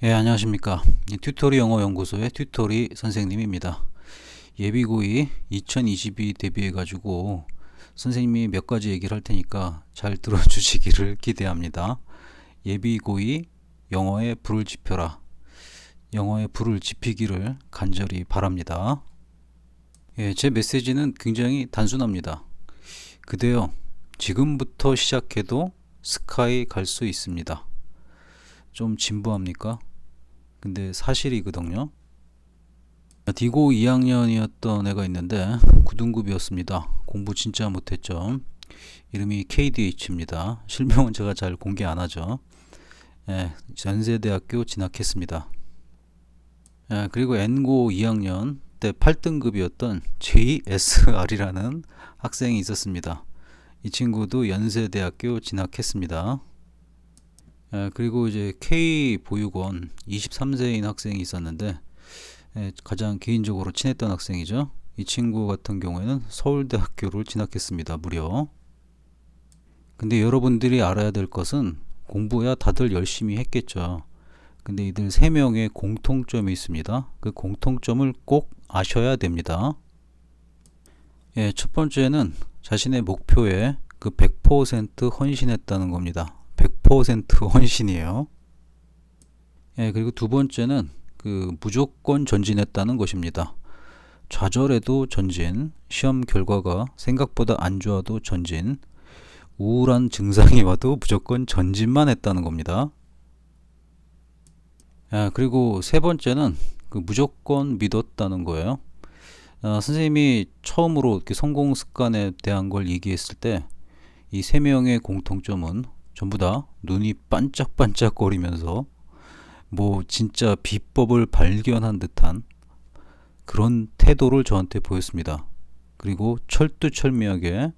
예, 안녕하십니까. 튜토리 영어 연구소의 튜토리 선생님입니다. 예비고의 2022 대비해가지고 선생님이 몇 가지 얘기를 할 테니까 잘 들어주시기를 기대합니다. 예비고의 영어에 불을 지펴라. 영어에 불을 지피기를 간절히 바랍니다. 예, 제 메시지는 굉장히 단순합니다. 그대여, 지금부터 시작해도 스카이 갈 수 있습니다. 좀 진부합니까? 근데 사실이거든요. 디고 2학년이었던 애가 있는데 9등급이었습니다. 공부 진짜 못했죠. 이름이 KDH입니다. 실명은 제가 잘 공개 안 하죠. 예, 연세대학교 진학했습니다. 예, 그리고 N고 2학년 때 8등급이었던 JSR이라는 학생이 있었습니다. 이 친구도 연세대학교 진학했습니다. 그리고 이제 K 보육원 23세인 학생이 있었는데 가장 개인적으로 친했던 학생이죠. 이 친구 같은 경우에는 서울대학교를 진학했습니다. 무려. 근데 여러분들이 알아야 될 것은 공부야 다들 열심히 했겠죠. 근데 이들 3명의 공통점이 있습니다. 그 공통점을 꼭 아셔야 됩니다. 예, 첫 번째는 자신의 목표에 그 100% 헌신했다는 겁니다. 100% 헌신이에요. 예, 그리고 두 번째는 그 무조건 전진했다는 것입니다. 좌절해도 전진, 시험 결과가 생각보다 안 좋아도 전진, 우울한 증상이 와도 무조건 전진만 했다는 겁니다. 예, 그리고 세 번째는 그 무조건 믿었다는 거예요. 선생님이 처음으로 이렇게 성공 습관에 대한 걸 얘기했을 때 이 3명의 공통점은 전부 다 눈이 반짝반짝거리면서 뭐 진짜 비법을 발견한 듯한 그런 태도를 저한테 보였습니다. 그리고 철두철미하게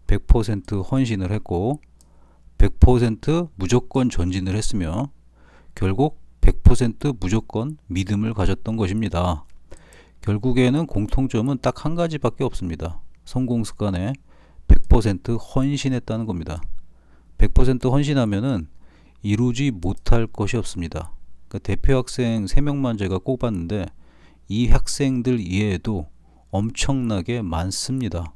100% 헌신을 했고 100% 무조건 전진을 했으며 결국 100% 무조건 믿음을 가졌던 것입니다. 결국에는 공통점은 딱 한 가지밖에 없습니다. 성공 습관에 100% 헌신했다는 겁니다. 100% 헌신하면은 이루지 못할 것이 없습니다. 그러니까 대표 학생 3명만 제가 꼽았는데 이 학생들 이외에도 엄청나게 많습니다.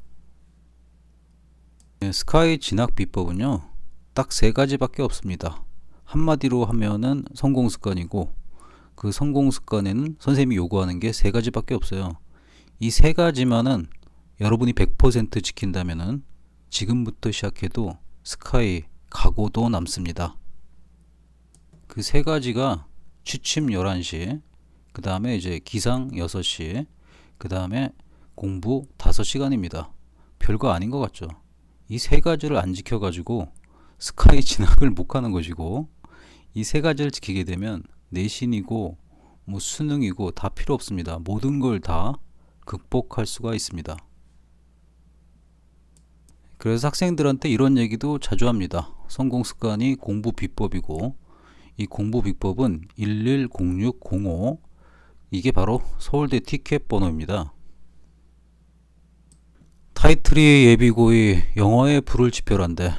스카이 진학 비법은요, 딱 3가지밖에 없습니다. 한마디로 하면은 성공 습관이고 그 성공 습관에는 선생님이 요구하는 게 3가지밖에 없어요. 이 3가지만은 여러분이 100% 지킨다면은 지금부터 시작해도 스카이 각오도 남습니다. 그 3가지가 취침 11시, 그 다음에 이제 기상 6시, 그 다음에 공부 5시간입니다. 별거 아닌 것 같죠? 이 3가지를 안 지켜가지고 스카이 진학을 못 가는 것이고, 이 3가지를 지키게 되면 내신이고 뭐 수능이고 다 필요 없습니다. 모든 걸 다 극복할 수가 있습니다. 그래서 학생들한테 이런 얘기도 자주 합니다. 성공 습관이 공부 비법이고 이 공부 비법은 110605, 이게 바로 서울대 티켓 번호입니다. 타이틀이 예비고의 영어에 불을 지펴란데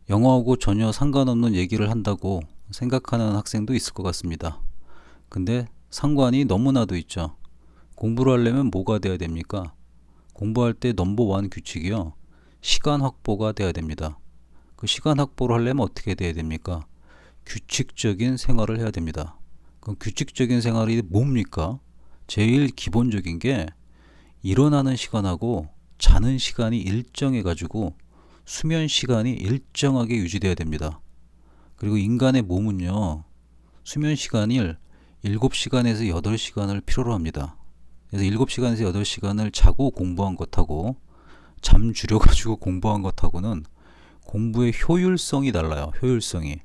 영어하고 전혀 상관없는 얘기를 한다고 생각하는 학생도 있을 것 같습니다. 근데 상관이 너무나도 있죠. 공부를 하려면 뭐가 돼야 됩니까? 공부할 때 넘버원 규칙이요, 시간 확보가 돼야 됩니다. 그 시간 확보를 하려면 어떻게 돼야 됩니까? 규칙적인 생활을 해야 됩니다. 그럼 규칙적인 생활이 뭡니까? 제일 기본적인 게 일어나는 시간하고 자는 시간이 일정해 가지고 수면 시간이 일정하게 유지돼야 됩니다. 그리고 인간의 몸은요, 수면 시간을 7시간에서 8시간을 필요로 합니다. 그래서 7시간에서 8시간을 자고 공부한 것하고 잠 줄여가지고 공부한 것하고는 공부의 효율성이 달라요. 효율성이.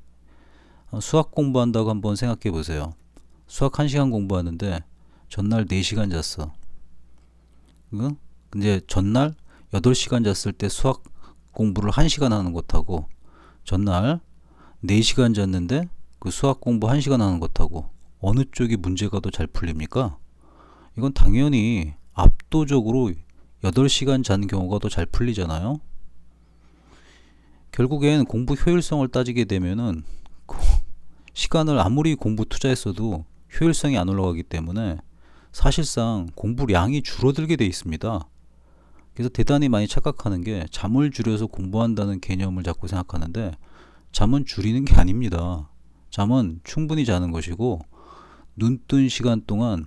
수학 공부한다고 한번 생각해 보세요. 수학 1시간 공부하는데 전날 4시간 잤어. 근데 전날 8시간 잤을 때 수학 공부를 1시간 하는 것하고 전날 4시간 잤는데 그 수학 공부 1시간 하는 것하고 어느 쪽이 문제가 더 잘 풀립니까? 이건 당연히 압도적으로 8시간 잔 경우가 더 잘 풀리잖아요. 결국엔 공부 효율성을 따지게 되면은 시간을 아무리 공부 투자했어도 효율성이 안 올라가기 때문에 사실상 공부량이 줄어들게 돼 있습니다. 그래서 대단히 많이 착각하는 게 잠을 줄여서 공부한다는 개념을 자꾸 생각하는데 잠은 줄이는 게 아닙니다. 잠은 충분히 자는 것이고 눈 뜬 시간 동안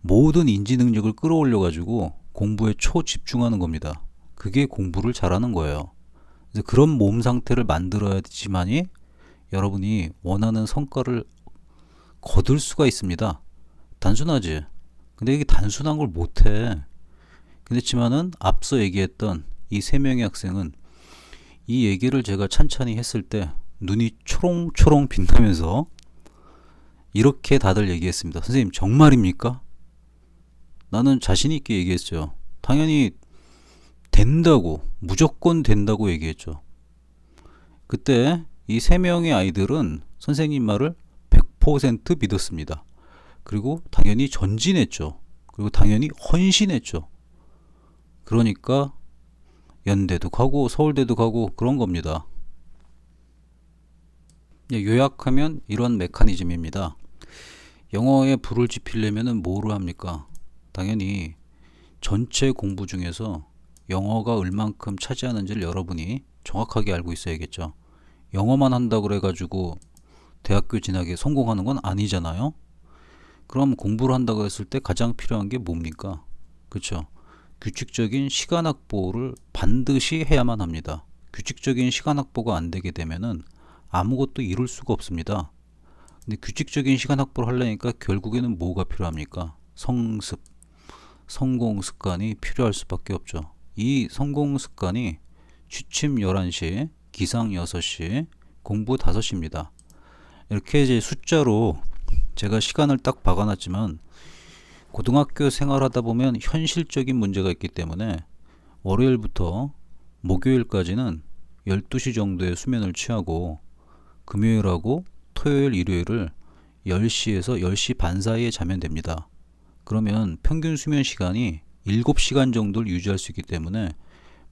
모든 인지 능력을 끌어올려 가지고 공부에 초집중하는 겁니다. 그게 공부를 잘하는 거예요. 그래서 그런 몸 상태를 만들어야지만이 여러분이 원하는 성과를 거둘 수가 있습니다. 단순하지. 근데 이게 단순한 걸 못해. 그렇지만은 앞서 얘기했던 이 세 명의 학생은 이 얘기를 제가 찬찬히 했을 때 눈이 초롱초롱 빛나면서 이렇게 다들 얘기했습니다. 선생님 정말입니까? 나는 자신 있게 얘기했죠. 당연히 된다고, 무조건 된다고 얘기했죠. 그때 이 세 명의 아이들은 선생님 말을 100% 믿었습니다. 그리고 당연히 전진했죠. 그리고 당연히 헌신했죠. 그러니까 연대도 가고 서울대도 가고 그런 겁니다. 요약하면 이런 메커니즘입니다. 영어에 불을 지피려면 뭐를 합니까? 당연히 전체 공부 중에서 영어가 얼만큼 차지하는지를 여러분이 정확하게 알고 있어야겠죠. 영어만 한다고 그래가지고 대학교 진학에 성공하는 건 아니잖아요. 그럼 공부를 한다고 했을 때 가장 필요한 게 뭡니까? 그렇죠. 규칙적인 시간 확보를 반드시 해야만 합니다. 규칙적인 시간 확보가 안 되게 되면은 아무것도 이룰 수가 없습니다. 근데 규칙적인 시간 확보를 하려니까 결국에는 뭐가 필요합니까? 성습, 성공 습관이 필요할 수밖에 없죠. 이 성공 습관이 취침 11시, 기상 6시, 공부 5시입니다. 이렇게 이제 숫자로 제가 시간을 딱 박아놨지만 고등학교 생활하다 보면 현실적인 문제가 있기 때문에 월요일부터 목요일까지는 12시 정도의 수면을 취하고 금요일하고 토요일, 일요일을 10시에서 10시 반 사이에 자면 됩니다. 그러면 평균 수면 시간이 7시간 정도를 유지할 수 있기 때문에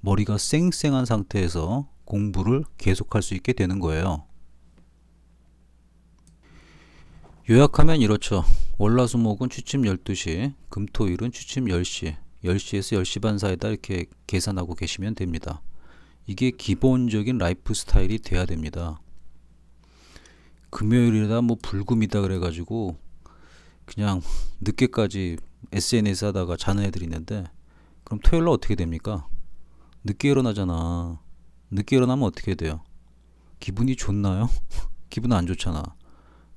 머리가 쌩쌩한 상태에서 공부를 계속할 수 있게 되는 거예요. 요약하면 이렇죠. 월화수목은 취침 12시, 금토일은 취침 10시, 10시에서 10시 반 사이다 이렇게 계산하고 계시면 됩니다. 이게 기본적인 라이프 스타일이 돼야 됩니다. 금요일이다 뭐 불금이다 그래가지고 그냥 늦게까지 SNS 하다가 자는 애들이 있는데 그럼 토요일날 어떻게 됩니까? 늦게 일어나잖아. 늦게 일어나면 어떻게 돼요? 기분이 좋나요? 기분 안 좋잖아.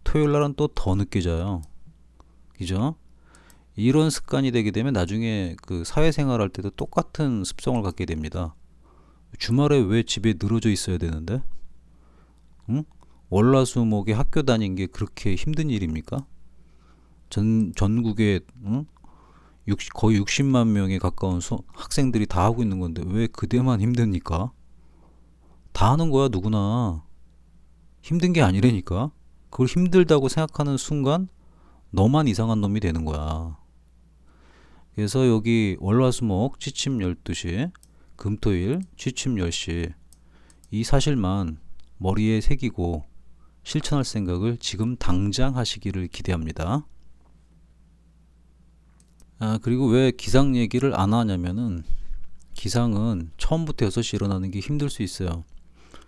토요일날은 또 더 늦게 자요. 그죠? 이런 습관이 되게 되면 나중에 그 사회생활 할 때도 똑같은 습성을 갖게 됩니다. 주말에 왜 집에 늘어져 있어야 되는데? 응? 월화수목에 학교 다닌 게 그렇게 힘든 일입니까? 전국에 응? 거의 60만 명에 가까운 학생들이 다 하고 있는 건데 왜 그대만 힘듭니까? 다 하는 거야 누구나. 힘든 게 아니라니까. 그걸 힘들다고 생각하는 순간 너만 이상한 놈이 되는 거야. 그래서 여기 월화수목 취침 12시, 금토일 취침 10시 이 사실만 머리에 새기고 실천할 생각을 지금 당장 하시기를 기대합니다. 그리고 왜 기상 얘기를 안 하냐면은 기상은 처음부터 6시 일어나는 게 힘들 수 있어요.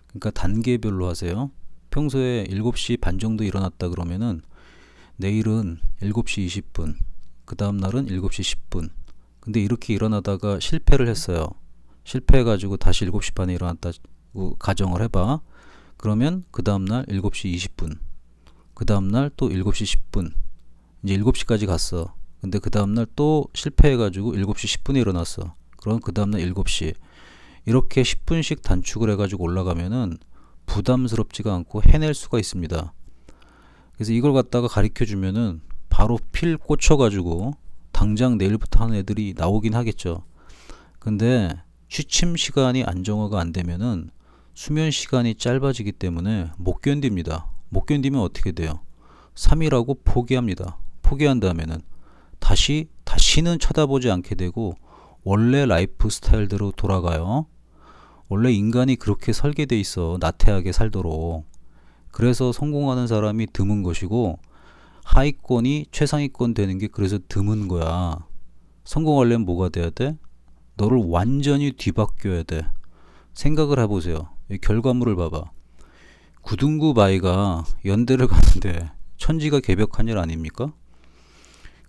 그러니까 단계별로 하세요. 평소에 7시 반 정도 일어났다 그러면은 내일은 7시 20분, 그 다음 날은 7시 10분. 근데 이렇게 일어나다가 실패를 했어요. 실패해가지고 다시 7시 반에 일어났다고 가정을 해봐. 그러면 그 다음 날 7시 20분, 그 다음 날 또 7시 10분, 이제 7시까지 갔어. 근데 그 다음날 또 실패해가지고 7시 10분에 일어났어. 그럼 그 다음날 7시. 이렇게 10분씩 단축을 해가지고 올라가면은 부담스럽지가 않고 해낼 수가 있습니다. 그래서 이걸 갖다가 가르쳐 주면은 바로 필 꽂혀가지고 당장 내일부터 하는 애들이 나오긴 하겠죠. 근데 취침 시간이 안정화가 안 되면은 수면 시간이 짧아지기 때문에 못 견딥니다. 못 견디면 어떻게 돼요? 3일하고 포기합니다. 포기한 다음에는 다시는 쳐다보지 않게 되고 원래 라이프 스타일대로 돌아가요. 원래 인간이 그렇게 설계돼 있어. 나태하게 살도록. 그래서 성공하는 사람이 드문 것이고 하위권이 최상위권 되는 게 그래서 드문 거야. 성공하려면 뭐가 돼야 돼? 너를 완전히 뒤바뀌어야 돼. 생각을 해보세요. 이 결과물을 봐봐. 구등급 아이가 연대를 가는데 천지가 개벽한 일 아닙니까?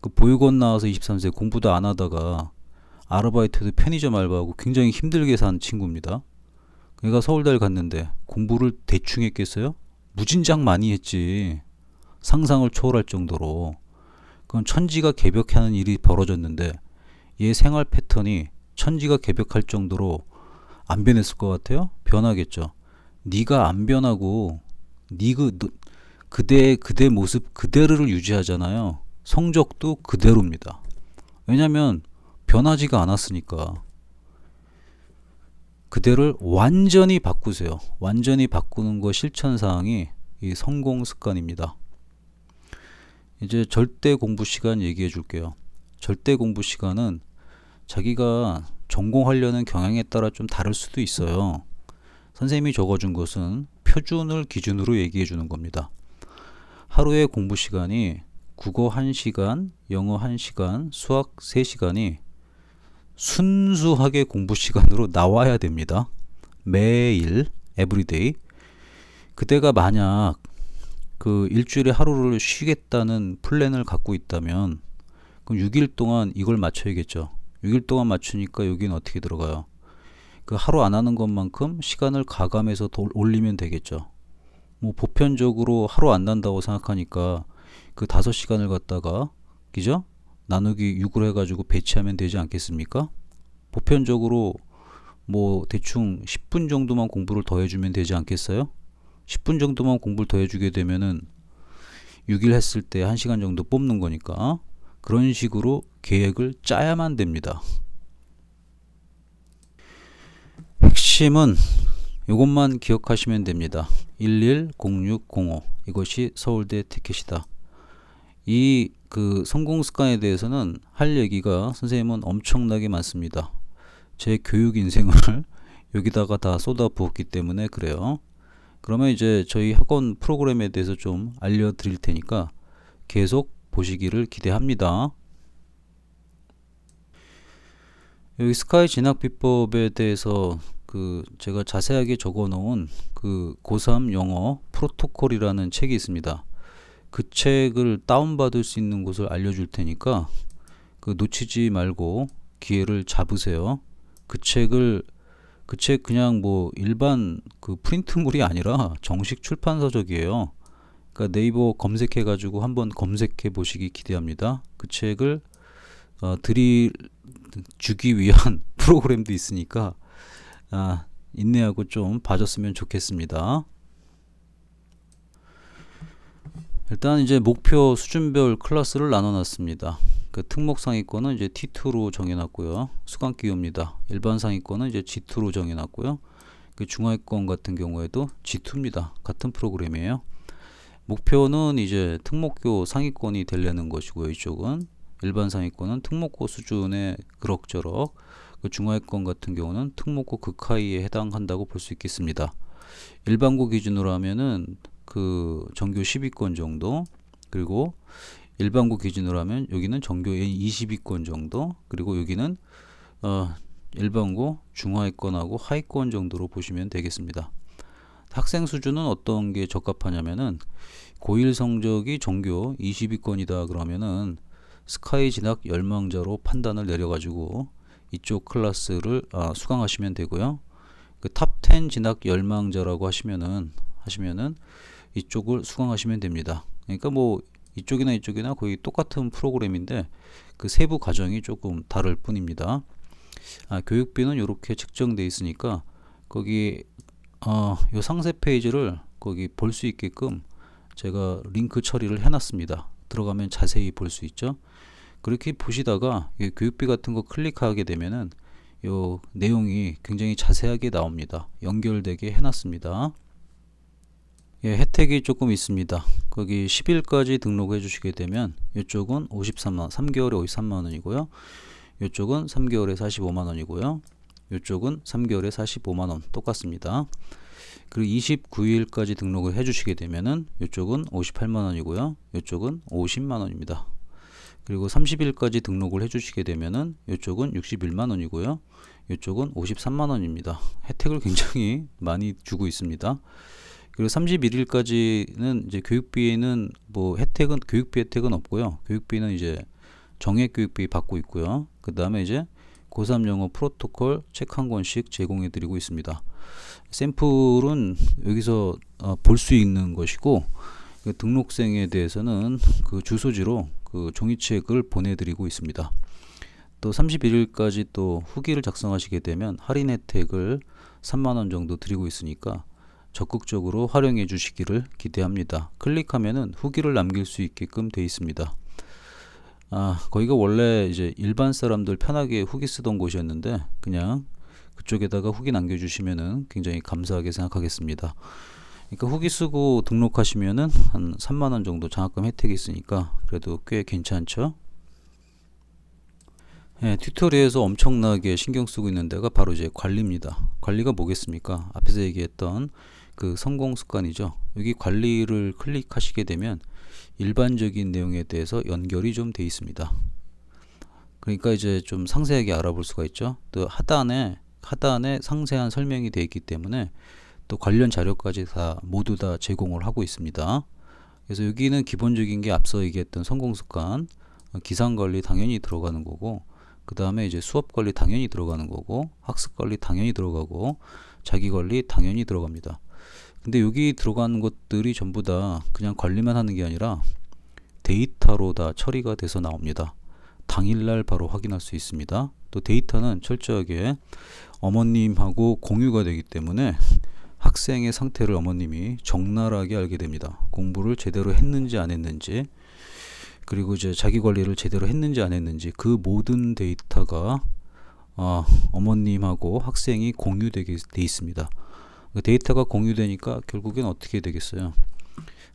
그 보육원 나와서 23세 공부도 안 하다가 아르바이트도 편의점 알바하고 굉장히 힘들게 산 친구입니다. 걔가 서울대를 갔는데 공부를 대충 했겠어요? 무진장 많이 했지. 상상을 초월할 정도로. 그건 천지가 개벽하는 일이 벌어졌는데 얘 생활 패턴이 천지가 개벽할 정도로 안 변했을 것 같아요? 변하겠죠. 네가 안 변하고 그대 모습 그대로를 유지하잖아요. 성적도 그대로입니다. 왜냐면 변하지가 않았으니까. 그대를 완전히 바꾸세요. 완전히 바꾸는 거 실천사항이 이 성공 습관입니다. 이제 절대 공부 시간 얘기해 줄게요. 절대 공부 시간은 자기가 전공하려는 경향에 따라 좀 다를 수도 있어요. 선생님이 적어준 것은 표준을 기준으로 얘기해 주는 겁니다. 하루의 공부 시간이 국어 1시간, 영어 1시간, 수학 3시간이 순수하게 공부 시간으로 나와야 됩니다. 매일, 에브리데이. 그대가 만약 그 일주일에 하루를 쉬겠다는 플랜을 갖고 있다면 그럼 6일 동안 이걸 맞춰야겠죠. 6일 동안 맞추니까 여기는 어떻게 들어가요? 그 하루 안 하는 것만큼 시간을 가감해서 더 올리면 되겠죠. 뭐 보편적으로 하루 안 난다고 생각하니까 그 5시간을 갖다가 그죠? 나누기 6으로 해가지고 배치하면 되지 않겠습니까? 보편적으로 뭐 대충 10분 정도만 공부를 더 해주면 되지 않겠어요? 10분 정도만 공부를 더 해주게 되면은 6일 했을 때 1시간 정도 뽑는 거니까 그런 식으로 계획을 짜야만 됩니다. 핵심은 이것만 기억하시면 됩니다. 110605 이것이 서울대 티켓이다. 이 그 성공 습관에 대해서는 할 얘기가 선생님은 엄청나게 많습니다. 제 교육 인생을 여기다가 다 쏟아 부었기 때문에 그래요. 그러면 이제 저희 학원 프로그램에 대해서 좀 알려드릴 테니까 계속 보시기를 기대합니다. 여기 스카이 진학 비법에 대해서 그 제가 자세하게 적어 놓은 그 고3 영어 프로토콜이라는 책이 있습니다. 그 책을 다운받을 수 있는 곳을 알려줄 테니까 그 놓치지 말고 기회를 잡으세요. 그 책 그냥 뭐 일반 그 프린트물이 아니라 정식 출판서적이에요. 그러니까 네이버 검색해 가지고 한번 검색해 보시기 기대합니다. 그 책을 주기 위한 프로그램도 있으니까 인내하고 좀 봐줬으면 좋겠습니다. 일단 이제 목표 수준별 클래스를 나눠놨습니다. 그 특목 상위권은 이제 T2로 정해놨고요. 수강 기호입니다. 일반 상위권은 이제 G2로 정해놨고요. 그 중하위권 같은 경우에도 G2입니다. 같은 프로그램이에요. 목표는 이제 특목고 상위권이 되려는 것이고요. 이쪽은 일반 상위권은 특목고 수준의 그럭저럭, 그 중하위권 같은 경우는 특목고 극하위에 해당한다고 볼 수 있겠습니다. 일반고 기준으로 하면은 그 전교 10위권 정도, 그리고 일반고 기준으로 하면 여기는 전교 20위권 정도, 그리고 여기는 일반고 중하위권하고 하위권 정도로 보시면 되겠습니다. 학생 수준은 어떤 게 적합하냐면은 고1 성적이 전교 20위권이다 그러면은 스카이 진학 열망자로 판단을 내려가지고 이쪽 클래스를 수강하시면 되고요. 그 탑 10 진학 열망자라고 하시면은 이쪽을 수강하시면 됩니다. 그러니까 뭐 이쪽이나 거의 똑같은 프로그램인데 그 세부 과정이 조금 다를 뿐입니다. 교육비는 이렇게 책정되어 있으니까 거기 요 상세 페이지를 거기 볼 수 있게끔 제가 링크 처리를 해놨습니다. 들어가면 자세히 볼 수 있죠. 그렇게 보시다가 교육비 같은 거 클릭하게 되면은 요 내용이 굉장히 자세하게 나옵니다. 연결되게 해놨습니다. 혜택이 조금 있습니다. 거기 10일까지 등록해 주시게 되면 이쪽은 53만 3개월에 53만원이고요. 이쪽은 3개월에 45만원이고요. 이쪽은 3개월에 45만원 똑같습니다. 그리고 29일까지 등록을 해주시게 되면은 이쪽은 58만 원이고요. 이쪽은 50만 원입니다. 그리고 30일까지 등록을 해주시게 되면은 이쪽은 61만 원이고요. 이쪽은 53만 원입니다. 혜택을 굉장히 많이 주고 있습니다. 그리고 31일까지는 이제 교육비는 뭐 혜택은 교육비 혜택은 없고요. 교육비는 이제 정액 교육비 받고 있고요. 그 다음에 이제 고3 영어 프로토콜 책 한 권씩 제공해 드리고 있습니다. 샘플은 여기서 볼 수 있는 것이고, 그 등록생에 대해서는 그 주소지로 그 종이책을 보내드리고 있습니다. 또 31일까지 또 후기를 작성하시게 되면 할인 혜택을 3만원 정도 드리고 있으니까 적극적으로 활용해 주시기를 기대합니다. 클릭하면은 후기를 남길 수 있게끔 되어 있습니다. 거기가 원래 이제 일반 사람들 편하게 후기 쓰던 곳이었는데 그냥 그쪽에다가 후기 남겨주시면은 굉장히 감사하게 생각하겠습니다. 그러니까 후기 쓰고 등록하시면은 한 3만원 정도 장학금 혜택이 있으니까 그래도 꽤 괜찮죠. 예, 튜토리얼에서 엄청나게 신경 쓰고 있는 데가 바로 이제 관리입니다. 관리가 뭐겠습니까? 앞에서 얘기했던 그 성공 습관이죠. 여기 관리를 클릭하시게 되면 일반적인 내용에 대해서 연결이 좀 돼 있습니다. 그러니까 이제 좀 상세하게 알아볼 수가 있죠. 또 하단에 상세한 설명이 되어 있기 때문에 또 관련 자료까지 다 모두 다 제공을 하고 있습니다. 그래서 여기는 기본적인 게 앞서 얘기했던 성공 습관, 기상 관리 당연히 들어가는 거고, 그 다음에 이제 수업 관리 당연히 들어가는 거고, 학습 관리 당연히 들어가고, 자기 관리 당연히 들어갑니다. 근데 여기 들어가는 것들이 전부 다 그냥 관리만 하는 게 아니라 데이터로 다 처리가 돼서 나옵니다. 당일날 바로 확인할 수 있습니다. 또 데이터는 철저하게 어머님하고 공유가 되기 때문에 학생의 상태를 어머님이 적나라하게 알게 됩니다. 공부를 제대로 했는지 안 했는지, 그리고 이제 자기 관리를 제대로 했는지 안 했는지 그 모든 데이터가 어머님하고 학생이 공유되게 돼 있습니다. 데이터가 공유되니까 결국엔 어떻게 되겠어요?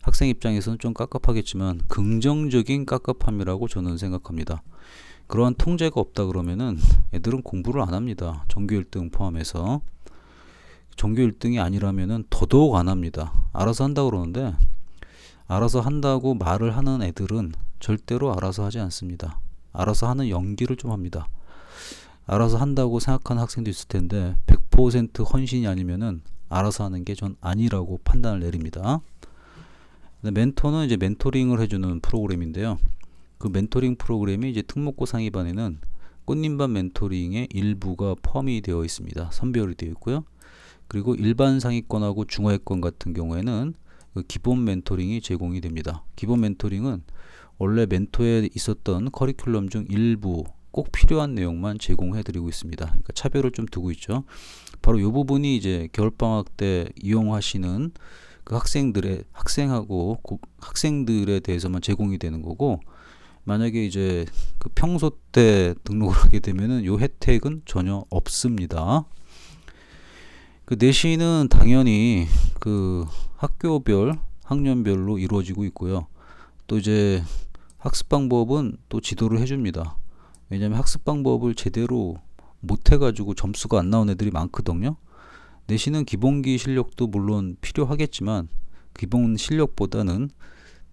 학생 입장에서는 좀 깝깝하겠지만 긍정적인 깝깝함이라고 저는 생각합니다. 그러한 통제가 없다 그러면은 애들은 공부를 안 합니다. 전교 1등 포함해서. 전교 1등이 아니라면은 더더욱 안 합니다. 알아서 한다 그러는데 알아서 한다고 말을 하는 애들은 절대로 알아서 하지 않습니다. 알아서 하는 연기를 좀 합니다. 알아서 한다고 생각하는 학생도 있을 텐데 100% 헌신이 아니면은 알아서 하는 게 전 아니라고 판단을 내립니다. 멘토는 이제 멘토링을 해주는 프로그램인데요. 그 멘토링 프로그램이 이제 특목고 상위반에는 꽃님반 멘토링의 일부가 포함이 되어 있습니다. 선별이 되어 있고요. 그리고 일반 상위권하고 중하위권 같은 경우에는 그 기본 멘토링이 제공이 됩니다. 기본 멘토링은 원래 멘토에 있었던 커리큘럼 중 일부 꼭 필요한 내용만 제공해 드리고 있습니다. 그러니까 차별을 좀 두고 있죠. 바로 이 부분이 이제 겨울방학 때 이용하시는 그 학생들에 대해서만 제공이 되는 거고, 만약에 이제 그 평소 때 등록을 하게 되면은 요 혜택은 전혀 없습니다. 그 내신은 당연히 그 학교별, 학년별로 이루어지고 있고요. 또 이제 학습 방법은 또 지도를 해줍니다. 왜냐하면 학습 방법을 제대로 못해가지고 점수가 안 나온 애들이 많거든요. 내신은 기본기 실력도 물론 필요하겠지만 기본 실력보다는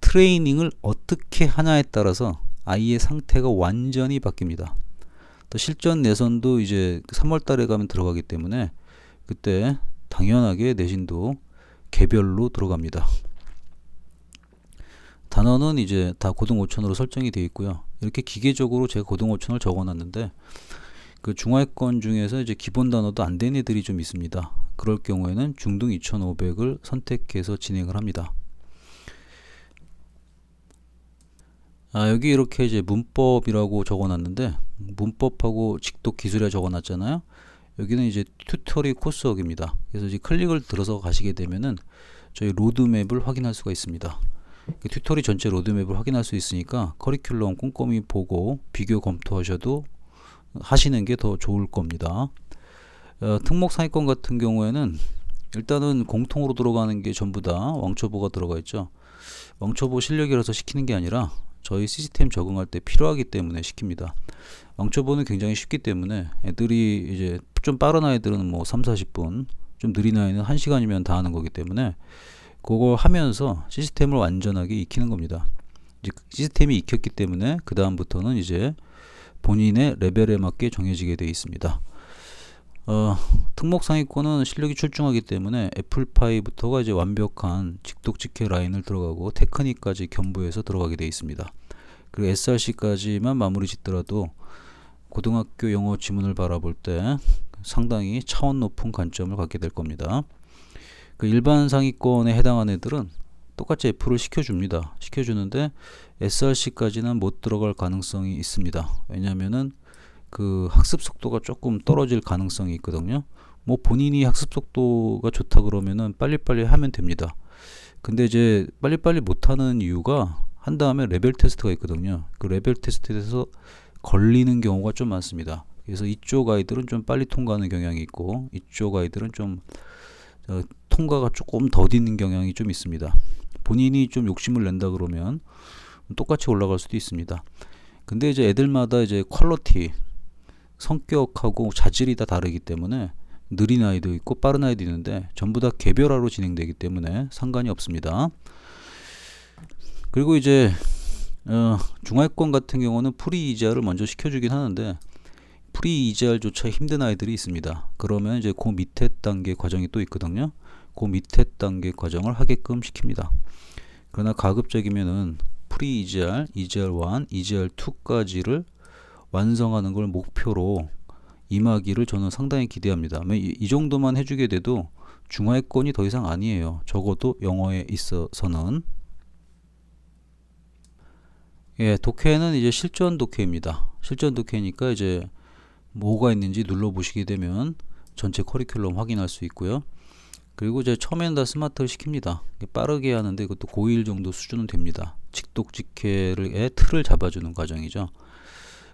트레이닝을 어떻게 하냐에 따라서 아이의 상태가 완전히 바뀝니다. 또 실전 내선도 이제 3월 달에 가면 들어가기 때문에 그때 당연하게 내신도 개별로 들어갑니다. 단원은 이제 다 고등어촌으로 설정이 되어 있고요. 이렇게 기계적으로 제가 고등어촌을 적어놨는데 그 중하위권 중에서 이제 기본 단어도 안 된 애들이 좀 있습니다. 그럴 경우에는 중등 2500을 선택해서 진행을 합니다. 여기 이렇게 이제 문법이라고 적어놨는데 문법하고 직독 기술이라 적어놨잖아요. 여기는 이제 튜토리 코스웍입니다. 그래서 이제 클릭을 들어서 가시게 되면은 저희 로드맵을 확인할 수가 있습니다. 튜토리 전체 로드맵을 확인할 수 있으니까 커리큘럼 꼼꼼히 보고 비교 검토하셔도 하시는 게 더 좋을 겁니다. 특목 상위권 같은 경우에는 일단은 공통으로 들어가는 게 전부 다 왕초보가 들어가 있죠. 왕초보 실력이라서 시키는 게 아니라 저희 시스템 적응할 때 필요하기 때문에 시킵니다. 왕초보는 굉장히 쉽기 때문에 애들이 이제 좀 빠른 아이들은 뭐 3, 40분 좀 느린 아이는 1시간이면 다 하는 거기 때문에 그거 하면서 시스템을 완전하게 익히는 겁니다. 이제 시스템이 익혔기 때문에 그 다음부터는 이제 본인의 레벨에 맞게 정해지게 되어 있습니다. 특목 상위권은 실력이 출중하기 때문에 애플파이부터가 이제 완벽한 직독직해 라인을 들어가고 테크닉까지 겸부해서 들어가게 되어 있습니다. 그리고 SRC까지만 마무리 짓더라도 고등학교 영어 지문을 바라볼 때 상당히 차원 높은 관점을 갖게 될 겁니다. 그 일반 상위권에 해당하는 애들은 똑같이 F를 시켜줍니다. 시켜주는데 SRC까지는 못 들어갈 가능성이 있습니다. 왜냐면은 그 학습 속도가 조금 떨어질 가능성이 있거든요. 뭐 본인이 학습 속도가 좋다 그러면은 빨리빨리 하면 됩니다. 근데 이제 빨리빨리 못하는 이유가 한 다음에 레벨 테스트가 있거든요. 그 레벨 테스트에서 걸리는 경우가 좀 많습니다. 그래서 이쪽 아이들은 좀 빨리 통과하는 경향이 있고 이쪽 아이들은 좀 통과가 조금 더디는 경향이 좀 있습니다. 본인이 좀 욕심을 낸다 그러면 똑같이 올라갈 수도 있습니다. 근데 이제 애들마다 이제 퀄리티, 성격하고 자질이 다 다르기 때문에 느린 아이도 있고 빠른 아이도 있는데 전부 다 개별화로 진행되기 때문에 상관이 없습니다. 그리고 이제 중하위권 같은 경우는 프리 EGR을 먼저 시켜주긴 하는데 프리 EGR조차 힘든 아이들이 있습니다. 그러면 이제 그 밑에 단계 과정이 또 있거든요. 그 밑에 단계 과정을 하게끔 시킵니다. 그러나 가급적이면은 프리 EGR, EGR1, EGR2까지를 완성하는 걸 목표로 임하기를 저는 상당히 기대합니다. 이 정도만 해주게 돼도 중하위권이 더 이상 아니에요. 적어도 영어에 있어서는. 예, 독해는 이제 실전 독해입니다. 실전 독해니까 이제 뭐가 있는지 눌러보시게 되면 전체 커리큘럼 확인할 수 있고요. 그리고 이제 처음에는 다 스마트를 시킵니다. 빠르게 하는데 그것도 고1 정도 수준은 됩니다. 직독직해의 틀을 잡아주는 과정이죠.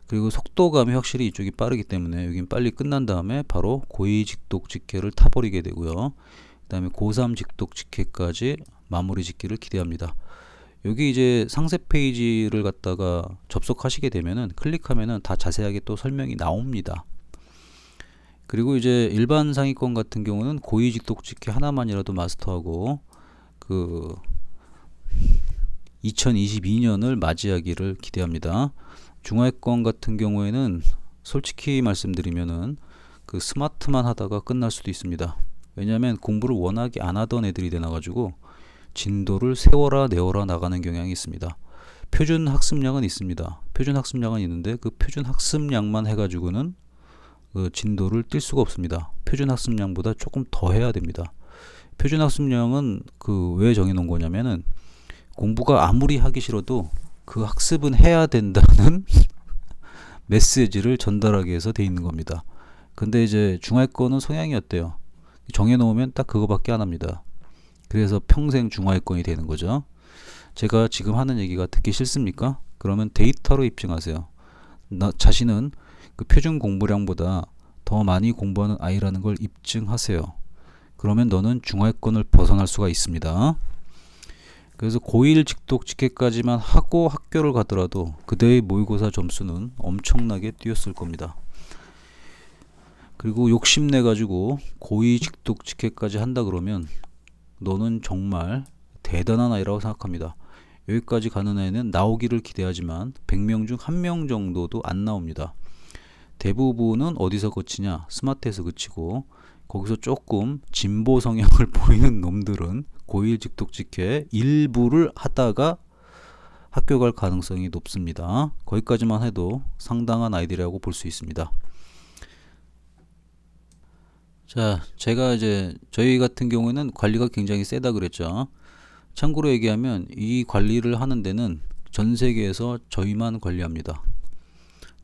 그리고 속도감이 확실히 이쪽이 빠르기 때문에 여긴 빨리 끝난 다음에 바로 고2 직독직해를 타버리게 되고요. 그 다음에 고3 직독직해까지 마무리 짓기를 기대합니다. 여기 이제 상세 페이지를 갖다가 접속하시게 되면은 클릭하면은 다 자세하게 또 설명이 나옵니다. 그리고 이제 일반 상위권 같은 경우는 고2 직독직해 하나만이라도 마스터하고 그 2022년을 맞이하기를 기대합니다. 중하위권 같은 경우에는 솔직히 말씀드리면은 그 스마트만 하다가 끝날 수도 있습니다. 왜냐하면 공부를 워낙에 안 하던 애들이 되나가지고 진도를 세워라 내워라 나가는 경향이 있습니다. 표준 학습량은 있습니다. 표준 학습량은 있는데 그 표준 학습량만 해가지고는 그 진도를 뛸 수가 없습니다. 표준 학습량보다 조금 더 해야 됩니다. 표준 학습량은 그 왜 정해놓은 거냐면은 공부가 아무리 하기 싫어도 그 학습은 해야 된다는 메시지를 전달하기 위해서 돼 있는 겁니다. 근데 이제 중하위권은 성향이 어때요? 정해놓으면 딱 그거밖에 안 합니다. 그래서 평생 중하위권이 되는 거죠. 제가 지금 하는 얘기가 듣기 싫습니까? 그러면 데이터로 입증하세요. 나 자신은 그 표준 공부량보다 더 많이 공부하는 아이라는 걸 입증하세요. 그러면 너는 중하위권을 벗어날 수가 있습니다. 그래서 고1 직독직해까지만 하고 학교를 가더라도 그대의 모의고사 점수는 엄청나게 뛰었을 겁니다. 그리고 욕심내 가지고 고2 직독직해까지 한다 그러면 너는 정말 대단한 아이라고 생각합니다. 여기까지 가는 애는 나오기를 기대하지만 100명 중 1명 정도도 안 나옵니다. 대부분은 어디서 그치냐? 스마트에서 그치고 거기서 조금 진보 성향을 보이는 놈들은 고1 직독직해 일부를 하다가 학교 갈 가능성이 높습니다. 거기까지만 해도 상당한 아이들이라고 볼 수 있습니다. 자, 제가 이제 저희 같은 경우에는 관리가 굉장히 세다 그랬죠. 참고로 얘기하면 이 관리를 하는 데는 전 세계에서 저희만 관리합니다.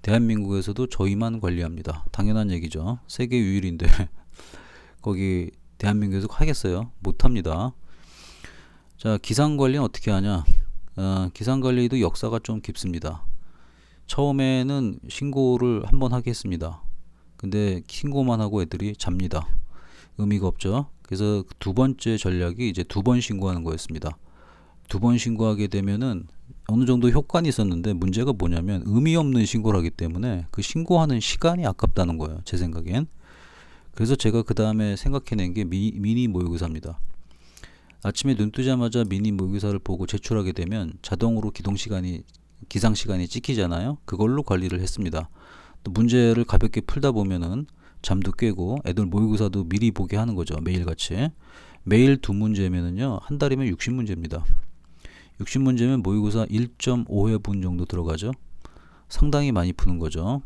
대한민국에서도 저희만 관리합니다. 당연한 얘기죠. 세계 유일인데 거기 대한민국에서 하겠어요? 못합니다. 자, 기상관리는 어떻게 하냐? 기상관리도 역사가 좀 깊습니다. 처음에는 신고를 한번 하겠습니다. 근데 신고만 하고 애들이 잡니다. 의미가 없죠. 그래서 두 번째 전략이 이제 2번 신고하는 거였습니다. 2번 신고하게 되면은 어느 정도 효과는 있었는데 문제가 뭐냐면 의미 없는 신고를 하기 때문에 그 신고하는 시간이 아깝다는 거예요. 제 생각엔. 그래서 제가 그 다음에 생각해낸 게 미니 모의고사입니다. 아침에 눈 뜨자마자 미니 모의고사를 보고 제출하게 되면 자동으로 기상 시간이 찍히잖아요. 그걸로 관리를 했습니다. 또 문제를 가볍게 풀다 보면은 잠도 깨고 애들 모의고사도 미리 보게 하는 거죠. 매일같이. 매일 2문제면은요. 한 달이면 60문제입니다. 60문제면 모의고사 1.5회분 정도 들어가죠. 상당히 많이 푸는 거죠.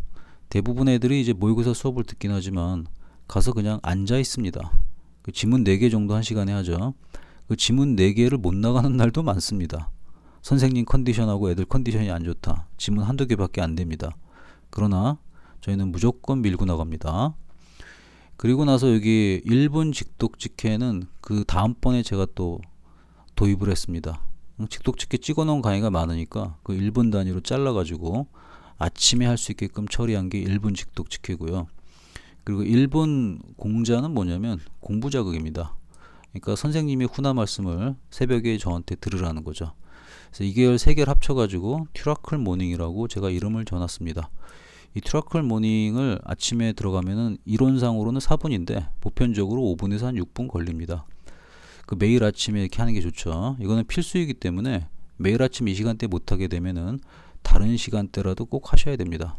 대부분 애들이 이제 모의고사 수업을 듣긴 하지만 가서 그냥 앉아 있습니다. 그 지문 4개 정도 한 시간에 하죠. 그 지문 4개를 못 나가는 날도 많습니다. 선생님 컨디션하고 애들 컨디션이 안 좋다. 지문 한두 개밖에 안 됩니다. 그러나 저희는 무조건 밀고 나갑니다. 그리고 나서 여기 1분 직독직해는 그 다음번에 제가 또 도입을 했습니다. 직독직해 찍어놓은 강의가 많으니까 그 1분 단위로 잘라가지고 아침에 할 수 있게끔 처리한 게 1분 직독직해고요. 그리고 1분 공자는 뭐냐면 공부자극입니다. 그러니까 선생님이 훈화 말씀을 새벽에 저한테 들으라는 거죠. 그래서 2개월 3개를 합쳐가지고 튜라클 모닝이라고 제가 이름을 정했습니다. 이 튜라클 모닝을 아침에 들어가면은 이론상으로는 4분인데 보편적으로 5분에서 한 6분 걸립니다. 그 매일 아침에 이렇게 하는 게 좋죠. 이거는 필수이기 때문에 매일 아침 이 시간대 못하게 되면은 다른 시간대라도 꼭 하셔야 됩니다.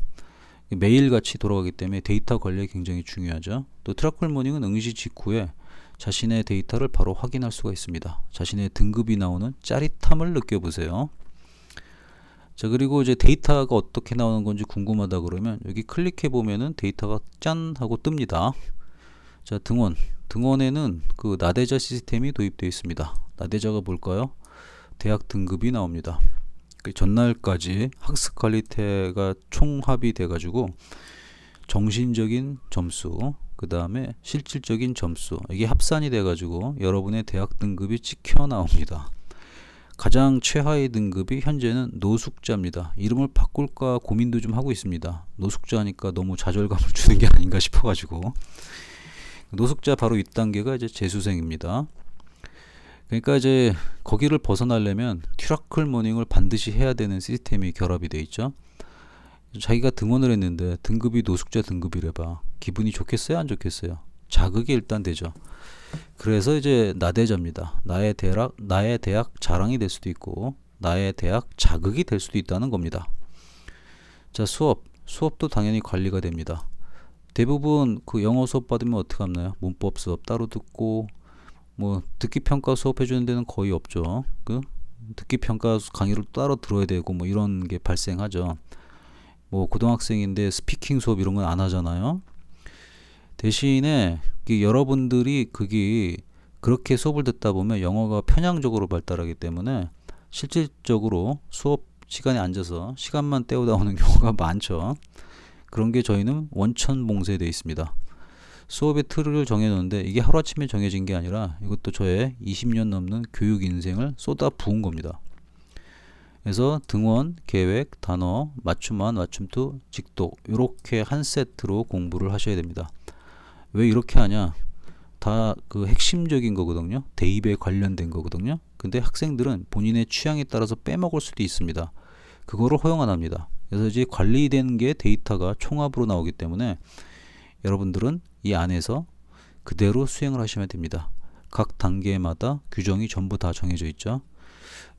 매일같이 돌아가기 때문에 데이터 관리가 굉장히 중요하죠. 또 튜라클 모닝은 응시 직후에 자신의 데이터를 바로 확인할 수가 있습니다. 자신의 등급이 나오는 짜릿함을 느껴보세요. 자, 그리고 이제 데이터가 어떻게 나오는 건지 궁금하다 그러면 여기 클릭해 보면은 데이터가 짠 하고 뜹니다. 자, 등원에는 그 나대자 시스템이 도입되어 있습니다. 나대자가 뭘까요? 대학 등급이 나옵니다. 그 전날까지 학습 관리태가 총합이 돼 가지고 정신적인 점수, 그 다음에 실질적인 점수, 이게 합산이 돼 가지고 여러분의 대학 등급이 찍혀 나옵니다. 가장 최하위 등급이 현재는 노숙자입니다. 이름을 바꿀까 고민도 좀 하고 있습니다. 노숙자니까 너무 좌절감을 주는 게 아닌가 싶어 가지고. 노숙자 바로 윗단계가 이제 재수생입니다. 그러니까 이제 거기를 벗어나려면 튜라클 모닝을 반드시 해야 되는 시스템이 결합이 돼 있죠. 자기가 등원을 했는데 등급이 노숙자 등급이래봐. 기분이 좋겠어요? 안 좋겠어요? 자극이 일단 되죠. 그래서 이제 나대자입니다. 나의 대학 자랑이 될 수도 있고 나의 대학 자극이 될 수도 있다는 겁니다. 자, 수업도 당연히 관리가 됩니다. 대부분 그 영어 수업 받으면 어떻게 하나요? 문법 수업 따로 듣고 뭐 듣기 평가 수업 해주는 데는 거의 없죠. 그 듣기 평가 강의를 따로 들어야 되고 뭐 이런 게 발생하죠. 뭐 고등학생인데 스피킹 수업 이런 건 안 하잖아요. 대신에 여러분들이 그렇게 수업을 듣다 보면 영어가 편향적으로 발달하기 때문에 실질적으로 수업 시간에 앉아서 시간만 때우다 오는 경우가 많죠. 그런 게 저희는 원천봉쇄되어 있습니다. 수업의 틀을 정해놓는데 이게 하루아침에 정해진 게 아니라 이것도 저의 20년 넘는 교육 인생을 쏟아 부은 겁니다. 그래서 등원, 계획, 단어, 맞춤 1, 맞춤 2, 직독 이렇게 한 세트로 공부를 하셔야 됩니다. 왜 이렇게 하냐? 다 그 핵심적인 거거든요. 대입에 관련된 거거든요. 근데 학생들은 본인의 취향에 따라서 빼먹을 수도 있습니다. 그거를 허용 안 합니다. 그래서 이제 관리된 게 데이터가 총합으로 나오기 때문에 여러분들은 이 안에서 그대로 수행을 하시면 됩니다. 각 단계마다 규정이 전부 다 정해져 있죠.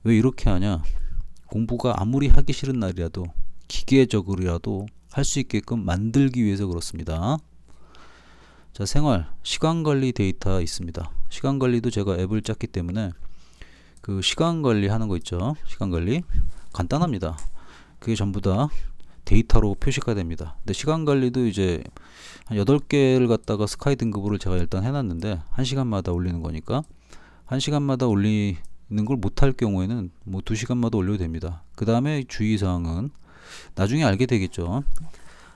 왜 이렇게 하냐? 공부가 아무리 하기 싫은 날이라도 기계적으로라도 할 수 있게끔 만들기 위해서 그렇습니다. 자, 시간관리 데이터 있습니다. 시간관리도 제가 앱을 짰기 때문에 그 시간관리 하는 거 있죠. 시간관리 간단합니다. 그게 전부 다 데이터로 표시가 됩니다. 근데 시간관리도 이제 한 8개를 갖다가 스카이 등급으로 제가 일단 해놨는데 1시간마다 올리는 거니까 1시간마다 올리는 걸 못할 경우에는 뭐 2시간마다 올려도 됩니다. 그 다음에 주의사항은 나중에 알게 되겠죠.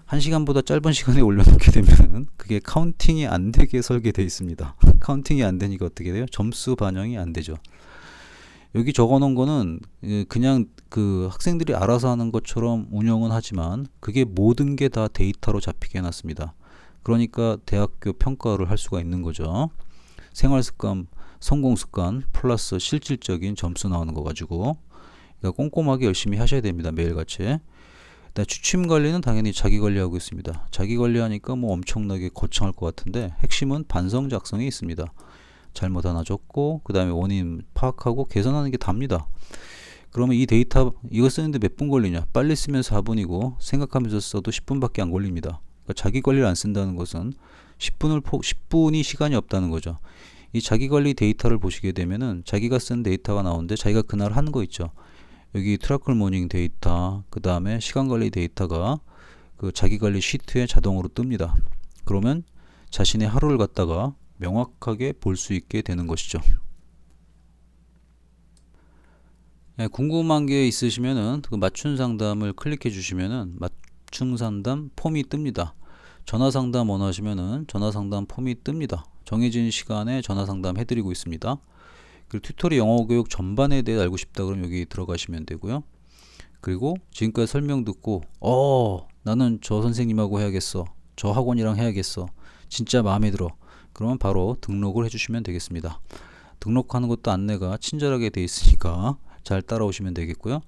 1시간보다 짧은 시간에 올려놓게 되면 그게 카운팅이 안 되게 설계되어 있습니다. 카운팅이 안 되니까 어떻게 돼요? 점수 반영이 안 되죠. 여기 적어 놓은 거는 그냥 그 학생들이 알아서 하는 것처럼 운영은 하지만 그게 모든 게 다 데이터로 잡히게 해놨습니다. 그러니까 대학교 평가를 할 수가 있는 거죠. 생활습관, 성공습관 플러스 실질적인 점수 나오는 거 가지고 그러니까 꼼꼼하게 열심히 하셔야 됩니다. 매일같이. 취침 관리는 당연히 자기 관리하고 있습니다. 자기 관리하니까 뭐 엄청나게 거창할 것 같은데 핵심은 반성 작성이 있습니다. 잘못 하나 적고 그 다음에 원인 파악하고 개선하는 게 답니다. 그러면 이 데이터 이거 쓰는데 몇 분 걸리냐? 빨리 쓰면 4분이고 생각하면서 써도 10분밖에 안 걸립니다. 그러니까 자기 관리를 안 쓴다는 것은 10분이 시간이 없다는 거죠. 이 자기 관리 데이터를 보시게 되면은 자기가 쓴 데이터가 나오는데 자기가 그날 한 거 있죠. 여기 트러클 모닝 데이터, 그 다음에 시간 관리 데이터가 그 자기 관리 시트에 자동으로 뜹니다. 그러면 자신의 하루를 갖다가 명확하게 볼 수 있게 되는 것이죠. 네, 궁금한 게 있으시면은 그 맞춤 상담을 클릭해 주시면은 맞춤 상담 폼이 뜹니다. 전화 상담 원하시면은 전화 상담 폼이 뜹니다. 정해진 시간에 전화 상담 해드리고 있습니다. 그리고 튜토리 영어 교육 전반에 대해 알고 싶다 그러면 여기 들어가시면 되고요. 그리고 지금까지 설명 듣고 나는 저 선생님하고 해야겠어, 저 학원이랑 해야겠어, 진짜 마음에 들어, 그러면 바로 등록을 해주시면 되겠습니다. 등록하는 것도 안내가 친절하게 되어 있으니까 잘 따라오시면 되겠고요.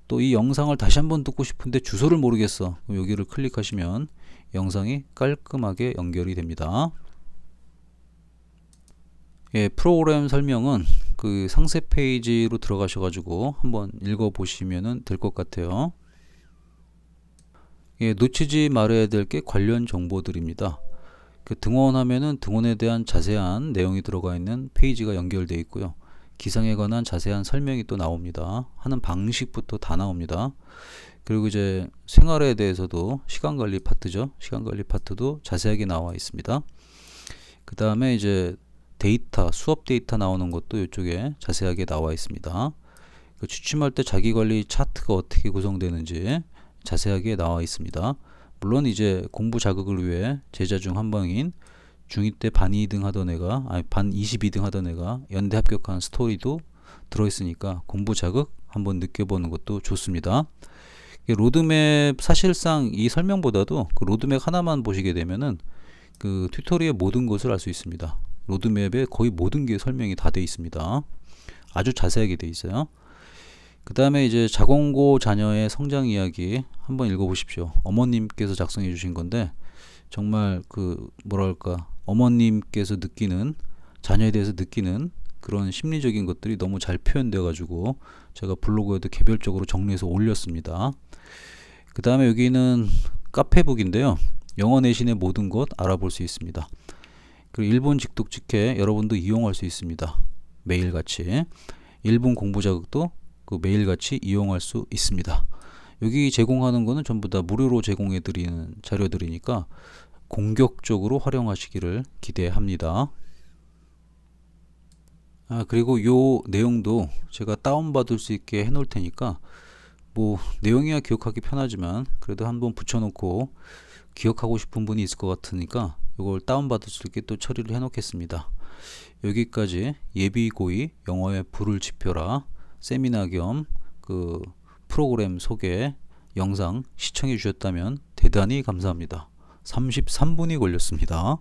또 이 영상을 다시 한번 듣고 싶은데 주소를 모르겠어, 그럼 여기를 클릭하시면 영상이 깔끔하게 연결이 됩니다. 예, 프로그램 설명은 그 상세 페이지로 들어가셔가지고 한번 읽어보시면 될 것 같아요. 예, 놓치지 말아야 될 게 관련 정보들입니다. 그 등원하면은 등원에 대한 자세한 내용이 들어가 있는 페이지가 연결되어 있고요. 기상에 관한 자세한 설명이 또 나옵니다. 하는 방식부터 다 나옵니다. 그리고 이제 생활에 대해서도 시간관리 파트죠. 시간관리 파트도 자세하게 나와 있습니다. 그 다음에 이제 데이터, 수업 데이터 나오는 것도 이쪽에 자세하게 나와 있습니다. 그 취침할 때 자기관리 차트가 어떻게 구성되는지 자세하게 나와 있습니다. 물론 이제 공부 자극을 위해 제자 중 한 명인 중2 때 반 2등 하던 애가 반 22등 하던 애가 연대 합격한 스토리도 들어있으니까 공부 자극 한번 느껴보는 것도 좋습니다. 로드맵, 사실상 이 설명보다도 그 로드맵 하나만 보시게 되면은 그 튜토리의 모든 것을 알 수 있습니다. 로드맵에 거의 모든 게 설명이 다 되어 있습니다. 아주 자세하게 되어 있어요. 그 다음에 이제 자공고 자녀의 성장 이야기 한번 읽어보십시오. 어머님께서 작성해 주신 건데 정말 그 뭐랄까, 어머님께서 느끼는, 자녀에 대해서 느끼는 그런 심리적인 것들이 너무 잘 표현되어 가지고 제가 블로그에도 개별적으로 정리해서 올렸습니다. 그 다음에 여기는 카페북인데요. 영어 내신의 모든 것 알아볼 수 있습니다. 그리고 일본 직독 직해 여러분도 이용할 수 있습니다. 매일같이 일본 공부 자극도 그 매일같이 이용할 수 있습니다. 여기 제공하는 거는 전부 다 무료로 제공해 드리는 자료들이니까 공격적으로 활용하시기를 기대합니다. 그리고 요 내용도 제가 다운받을 수 있게 해 놓을 테니까 뭐 내용이야 기억하기 편하지만 그래도 한번 붙여놓고 기억하고 싶은 분이 있을 것 같으니까 이걸 다운받을 수 있게 또 처리를 해 놓겠습니다. 여기까지 예비고의 영어의 불을 지펴라 세미나 겸 그 프로그램 소개 영상 시청해 주셨다면 대단히 감사합니다. 33분이 걸렸습니다.